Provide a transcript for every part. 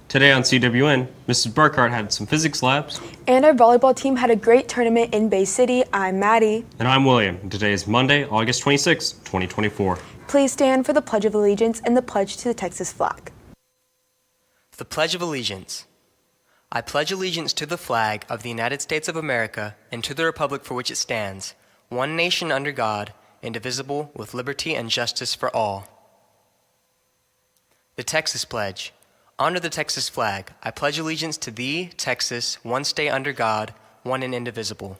Today on CWN, Mrs. Burkhart had some physics labs. And our volleyball team had a great tournament in Bay City. I'm Maddie. And I'm William. And today is Monday, August 26, 2024. Please stand for the Pledge of Allegiance and the pledge to the Texas flag. The Pledge of Allegiance. I pledge allegiance to the flag of the United States of America and to the republic for which it stands, one nation under God, indivisible, with liberty and justice for all. The Texas Pledge. Under the Texas flag, I pledge allegiance to thee, Texas, one state under God, one and indivisible.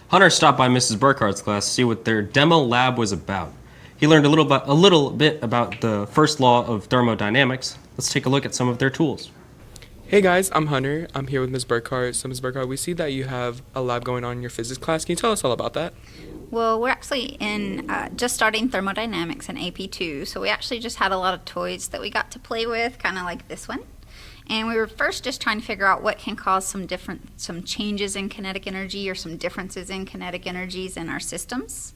Hunter stopped by Mrs. Burkhart's class to see what their demo lab was about. He learned a little bit about the first law of thermodynamics. Let's take a look at some of their tools. Hey guys, I'm Hunter. I'm here with Ms. Burkhart. So Ms. Burkhart, we see that you have a lab going on in your physics class. Can you tell us all about that? Well, we're actually in just starting thermodynamics in AP2, so we actually just had a lot of toys that we got to play with, kind of like this one. And we were first just trying to figure out what can cause some changes in kinetic energy or some differences in kinetic energies in our systems.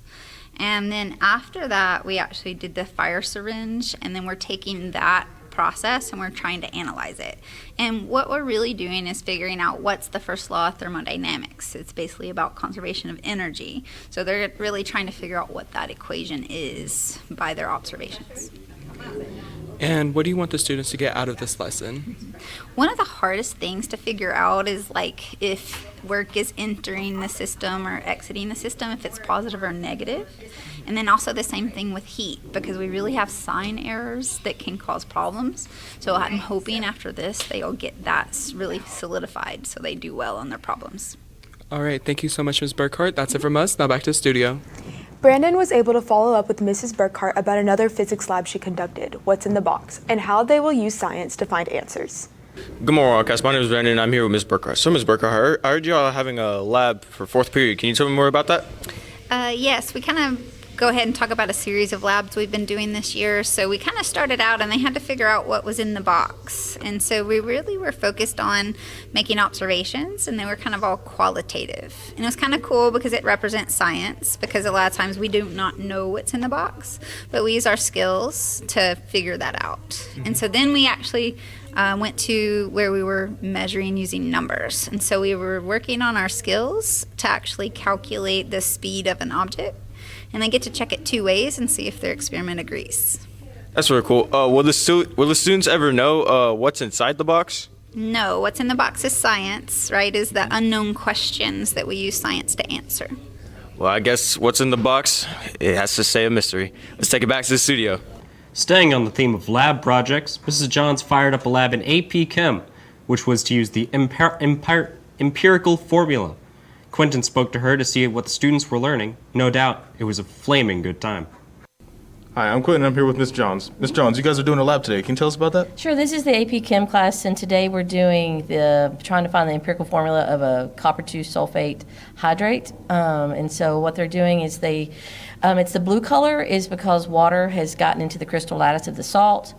And then after that, we actually did the fire syringe, and then we're taking that process and we're trying to analyze it. And what we're really doing is figuring out what's the first law of thermodynamics. It's basically about conservation of energy. So they're really trying to figure out what that equation is by their observations. And what do you want the students to get out of this lesson? One of the hardest things to figure out is like if work is entering the system or exiting the system, if it's positive or negative. And then also the same thing with heat, because we really have sign errors that can cause problems. So I'm hoping after this they'll get that really solidified so they do well on their problems. All right, thank you so much, Ms. Burkhart. That's it from us. Now back to the studio. Brandon was able to follow up with Mrs. Burkhart about another physics lab she conducted, what's in the box, and how they will use science to find answers. Good morning, Wildcats. My name is Brandon, and I'm here with Ms. Burkhart. So, Ms. Burkhart, I heard you all having a lab for fourth period. Can you tell me more about that? Yes, we kind of go ahead and talk about a series of labs we've been doing this year. So we kind of started out and they had to figure out what was in the box. And so we really were focused on making observations, and they were kind of all qualitative. And it was kind of cool because it represents science, because a lot of times we do not know what's in the box, but we use our skills to figure that out. And so then we actually went to where we were measuring using numbers. And so we were working on our skills to actually calculate the speed of an object. And they get to check it two ways and see if their experiment agrees. That's really cool. Will the students ever know what's inside the box? No, what's in the box is science, right? Is the unknown questions that we use science to answer. Well, I guess what's in the box, it has to stay a mystery. Let's take it back to the studio. Staying on the theme of lab projects, Mrs. Johns fired up a lab in AP Chem, which was to use the empirical formula. Quentin spoke to her to see what the students were learning. No doubt, it was a flaming good time. Hi, I'm Quentin. I'm here with Miss Johns. Miss Johns, you guys are doing a lab today. Can you tell us about that? Sure. This is the AP Chem class, and today we're doing trying to find the empirical formula of a copper 2 sulfate hydrate. And so what they're doing is it's the blue color is because water has gotten into the crystal lattice of the salt.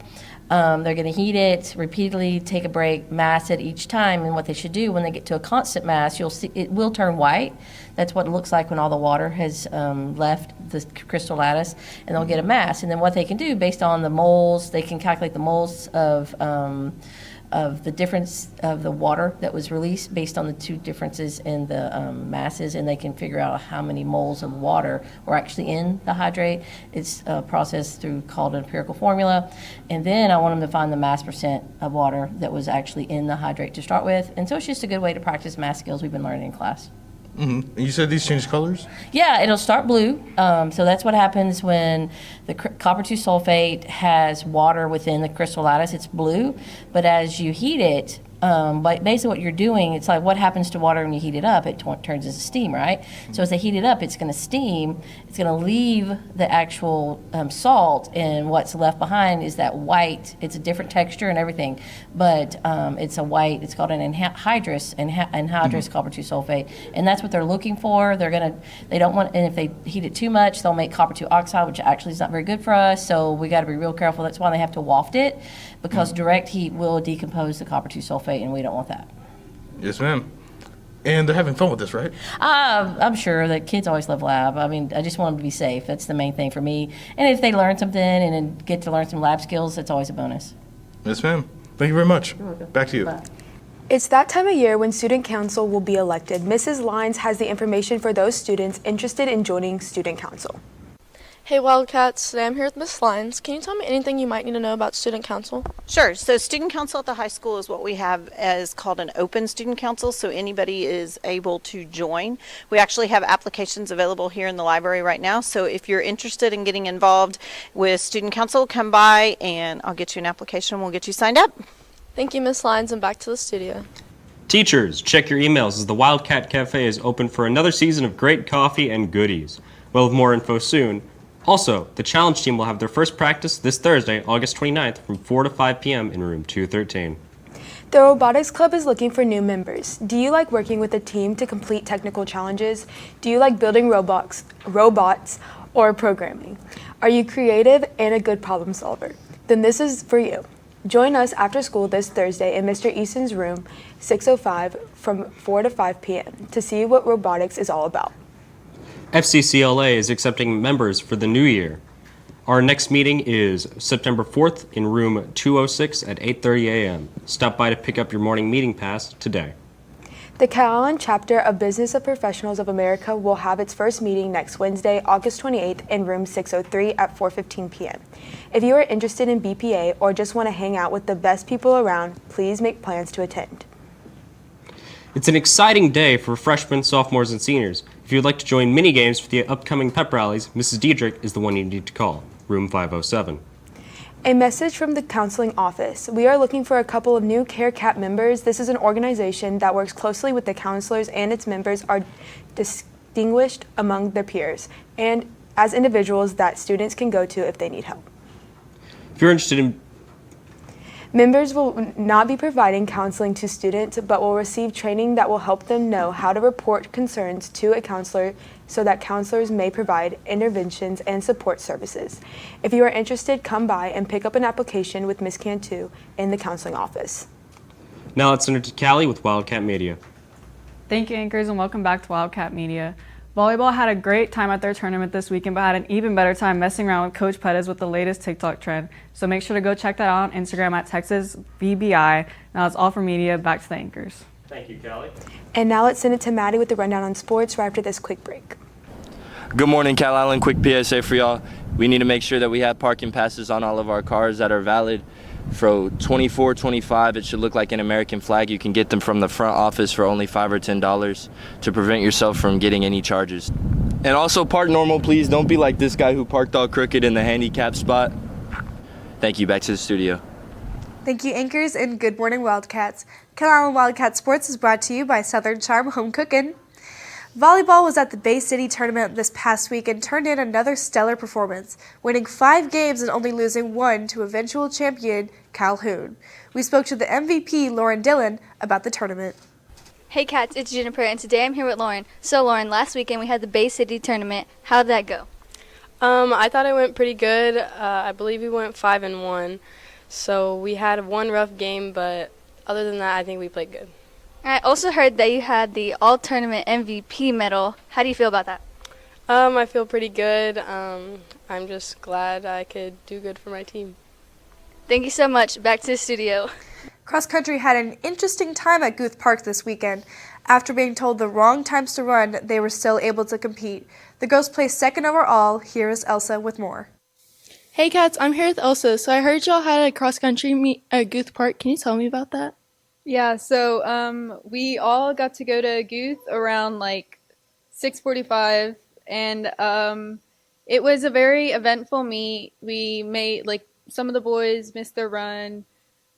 They're going to heat it repeatedly, take a break, mass it each time, and what they should do when they get to a constant mass, you'll see it will turn white. That's what it looks like when all the water has left the crystal lattice, and they'll get a mass. And then what they can do, based on the moles, they can calculate the moles of the difference of the water that was released based on the two differences in the masses, and they can figure out how many moles of water were actually in the hydrate. It's a process called an empirical formula. And then I want them to find the mass percent of water that was actually in the hydrate to start with. And so it's just a good way to practice math skills we've been learning in class. Mm-hmm. And you said these change colors? Yeah, it'll start blue. So that's what happens when the copper 2 sulfate has water within the crystal lattice. It's blue, but as you heat it, But basically what you're doing, it's like what happens to water when you heat it up? It turns into steam, right? So as they heat it up, it's going to steam. It's going to leave the actual salt, and what's left behind is that white. It's a different texture and everything, but it's a white. It's called an anhydrous, anhydrous copper 2 sulfate, and that's what they're looking for. They don't want, and if they heat it too much, they'll make copper 2 oxide, which actually is not very good for us. So we got to be real careful. That's why they have to waft it, because direct heat will decompose the copper 2 sulfate, and we don't want that. Yes, ma'am. And they're having fun with this, right? I'm sure that kids always love lab. I mean, I just want them to be safe. That's the main thing for me. And if they learn something and then get to learn some lab skills, that's always a bonus. Yes, ma'am. Thank you very much. You're welcome. Back to you. Bye. It's that time of year when student council will be elected. Mrs. Lyons has the information for those students interested in joining student council. Hey Wildcats, today I'm here with Miss Lyons. Can you tell me anything you might need to know about student council? Sure. So student council at the high school is what we have as called an open student council, so anybody is able to join. We actually have applications available here in the library right now, so if you're interested in getting involved with student council, come by and I'll get you an application. We'll get you signed up. Thank you, Miss Lyons, and back to the studio. Teachers, check your emails as the Wildcat Cafe is open for another season of great coffee and goodies. We'll have more info soon. Also, the challenge team will have their first practice this Thursday, August 29th from 4 to 5 p.m. in room 213. The Robotics Club is looking for new members. Do you like working with a team to complete technical challenges? Do you like building robots, or programming? Are you creative and a good problem solver? Then this is for you. Join us after school this Thursday in Mr. Easton's room 605 from 4 to 5 p.m. to see what robotics is all about. FCCLA is accepting members for the new year. Our next meeting is September 4th in room 206 at 8:30 a.m. Stop by to pick up your morning meeting pass today. The Calallen chapter of Business of Professionals of America will have its first meeting next Wednesday, August 28th in room 603 at 4:15 p.m. If you are interested in BPA or just want to hang out with the best people around, please make plans to attend. It's an exciting day for freshmen, sophomores, and seniors. If you'd like to join mini games for the upcoming pep rallies, Mrs. Diedrich is the one you need to call, room 507. A message from the counseling office. We are looking for a couple of new CareCap members. This is an organization that works closely with the counselors, and its members are distinguished among their peers and as individuals that students can go to if they need help. If you're interested in Members will not be providing counseling to students, but will receive training that will help them know how to report concerns to a counselor so that counselors may provide interventions and support services. If you are interested, come by and pick up an application with Ms. Cantu in the counseling office. Now let's send it to Callie with Wildcat Media. Thank you, anchors, and welcome back to Wildcat Media. Volleyball had a great time at their tournament this weekend, but had an even better time messing around with Coach Pettis with the latest TikTok trend. So make sure to go check that out on Instagram at TexasVBI. Now that's all for media. Back to the anchors. Thank you, Callie. And now let's send it to Maddie with the rundown on sports right after this quick break. Good morning, Calallen. Quick PSA for y'all. We need to make sure that we have parking passes on all of our cars that are valid. For $24.25, it should look like an American flag. You can get them from the front office for only $5 or $10 to prevent yourself from getting any charges. And also park normal, please. Don't be like this guy who parked all crooked in the handicap spot. Thank you. Back to the studio. Thank you, anchors, and good morning, Wildcats. Calallen Wildcat Sports is brought to you by Southern Charm Home Cookin'. Volleyball was at the Bay City tournament this past week and turned in another stellar performance, winning 5 games and only losing 1 to eventual champion Calhoun. We spoke to the MVP, Lauren Dillon, about the tournament. Hey Cats, it's Jennifer, and today I'm here with Lauren. So Lauren, last weekend we had the Bay City tournament. How did that go? I thought it went pretty good. I believe we went 5-1. So we had one rough game, but other than that, I think we played good. I also heard that you had the all-tournament MVP medal. How do you feel about that? I feel pretty good. I'm just glad I could do good for my team. Thank you so much. Back to the studio. Cross country had an interesting time at Guth Park this weekend. After being told the wrong times to run, they were still able to compete. The girls placed second overall. Here is Elsa with more. Hey Cats, I'm here with Elsa. So I heard y'all had a cross country meet at Guth Park. Can you tell me about that? Yeah, so we all got to go to Guth around like 6:45, and it was a very eventful meet. We made, like, some of the boys missed their run,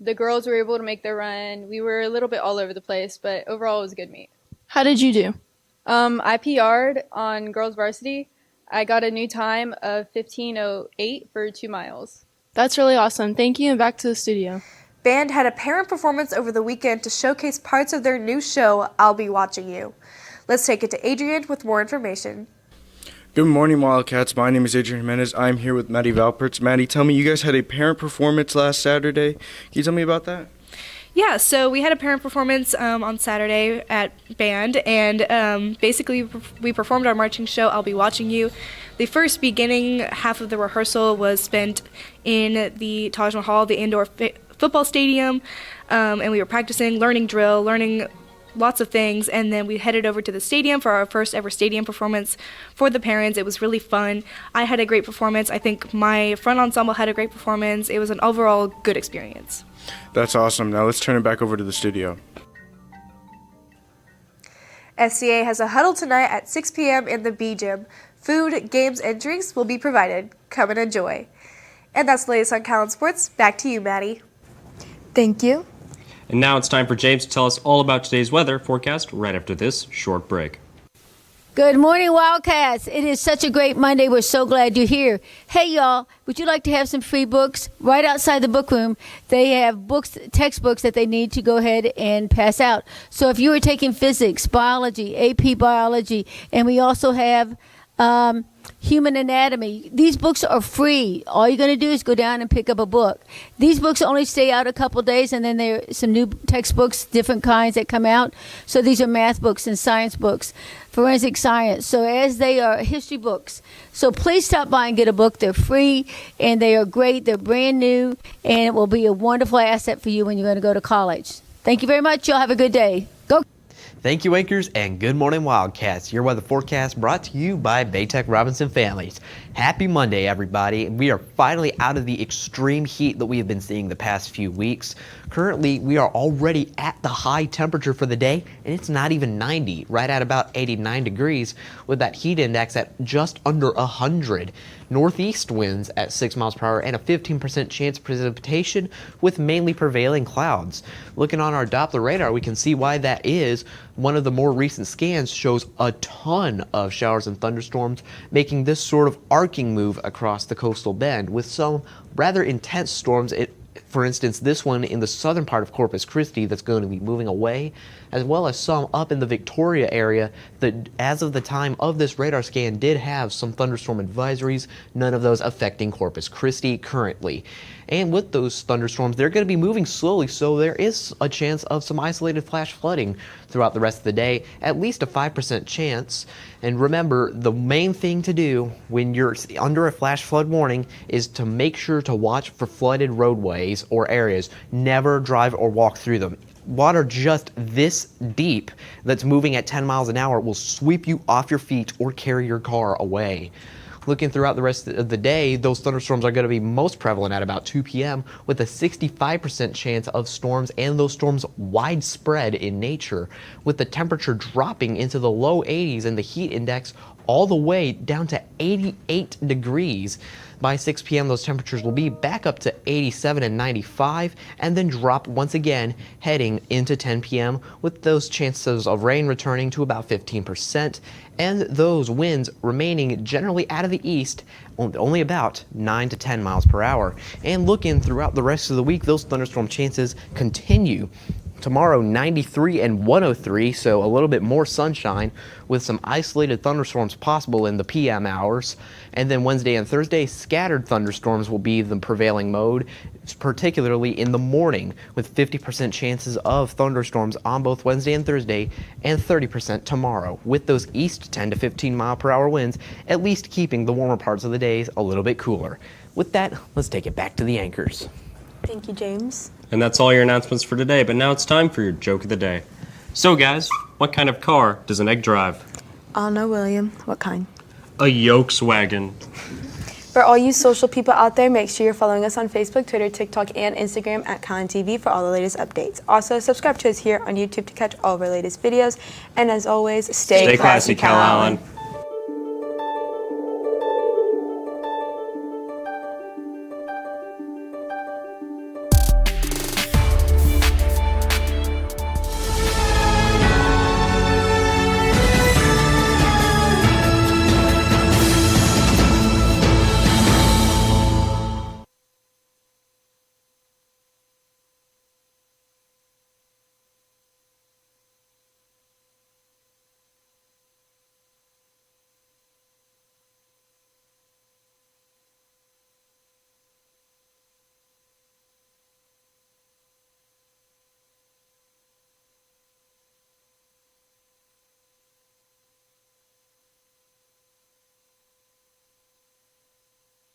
The girls were able to make their run. We were a little bit all over the place, but overall it was a good meet. How did you do? I PR'd on girls varsity. I got a new time of 15:08 for 2 miles. That's really awesome. Thank you, and back to the studio. Band had a parent performance over the weekend to showcase parts of their new show, I'll Be Watching You. Let's take it to Adrian with more information. Good morning, Wildcats. My name is Adrian Jimenez. I'm here with Maddie Valperts. Maddie, tell me, you guys had a parent performance last Saturday. Can you tell me about that? Yeah, so we had a parent performance on Saturday at band, and basically we performed our marching show, I'll Be Watching You. The first beginning half of the rehearsal was spent in the Taj Mahal, the indoor football stadium, and we were practicing, learning drill, learning lots of things, and then we headed over to the stadium for our first ever stadium performance for the parents. It was really fun. I had a great performance. I think my front ensemble had a great performance. It was an overall good experience. That's awesome. Now let's turn it back over to the studio. SCA has a huddle tonight at 6 p.m. in the B Gym. Food, games, and drinks will be provided. Come and enjoy. And that's the latest on Calallen Sports. Back to you, Maddie. Thank you. And now it's time for James to tell us all about today's weather forecast right after this short break. Good morning, Wildcats. It is such a great Monday. We're so glad you're here. Hey, y'all, would you like to have some free books? Right outside the book room, they have books, textbooks that they need to go ahead and pass out. So if you are taking physics, biology, AP biology, and we also have human anatomy, these books are free. All you're going to do is go down and pick up a book. These books only stay out a couple days, and then there are some new textbooks, different kinds that come out. So these are math books and science books, forensic science. So as they are history books. So please stop by and get a book. They're free, and they are great. They're brand new, and it will be a wonderful asset for you when you're going to go to college. Thank you very much. Y'all have a good day. Go. Thank you, anchors, and good morning, Wildcats. Your weather forecast brought to you by Baytech Robinson Families. Happy Monday, everybody. We are finally out of the extreme heat that we have been seeing the past few weeks. Currently, we are already at the high temperature for the day, and it's not even 90, right at about 89 degrees, with that heat index at just under 100. Northeast winds at 6 miles per hour and a 15% chance of precipitation with mainly prevailing clouds. Looking on our Doppler radar, we can see why that is. One of the more recent scans shows a ton of showers and thunderstorms, making this sort of arcing move across the coastal bend with some rather intense storms. For instance, this one in the southern part of Corpus Christi that's going to be moving away, as well as some up in the Victoria area that, as of the time of this radar scan, did have some thunderstorm advisories, none of those affecting Corpus Christi currently. And with those thunderstorms, they're going to be moving slowly, so there is a chance of some isolated flash flooding throughout the rest of the day, at least a 5% chance. And remember, the main thing to do when you're under a flash flood warning is to make sure to watch for flooded roadways or areas. Never drive or walk through them. Water just this deep that's moving at 10 miles an hour will sweep you off your feet or carry your car away. Looking throughout the rest of the day, those thunderstorms are going to be most prevalent at about 2 p.m. with a 65% chance of storms, and those storms widespread in nature, with the temperature dropping into the low 80s and the heat index all the way down to 88 degrees. By 6 p.m., those temperatures will be back up to 87 and 95, and then drop once again heading into 10 p.m. with those chances of rain returning to about 15%, and those winds remaining generally out of the east, only about 9 to 10 miles per hour. And looking throughout the rest of the week, those thunderstorm chances continue. Tomorrow, 93 and 103, so a little bit more sunshine with some isolated thunderstorms possible in the PM hours. And then Wednesday and Thursday, scattered thunderstorms will be the prevailing mode, particularly in the morning, with 50% chances of thunderstorms on both Wednesday and Thursday, and 30% tomorrow, with those east 10 to 15 mile per hour winds, at least keeping the warmer parts of the days a little bit cooler. With that, let's take it back to the anchors. Thank you, James. And that's all your announcements for today, but now it's time for your joke of the day. So guys, what kind of car does an egg drive? I don't know, William. What kind? A Yolkswagen. For all you social people out there, make sure you're following us on Facebook, Twitter, TikTok, and Instagram at CalallenTV for all the latest updates. Also, subscribe to us here on YouTube to catch all of our latest videos. And as always, stay classy, Calallen.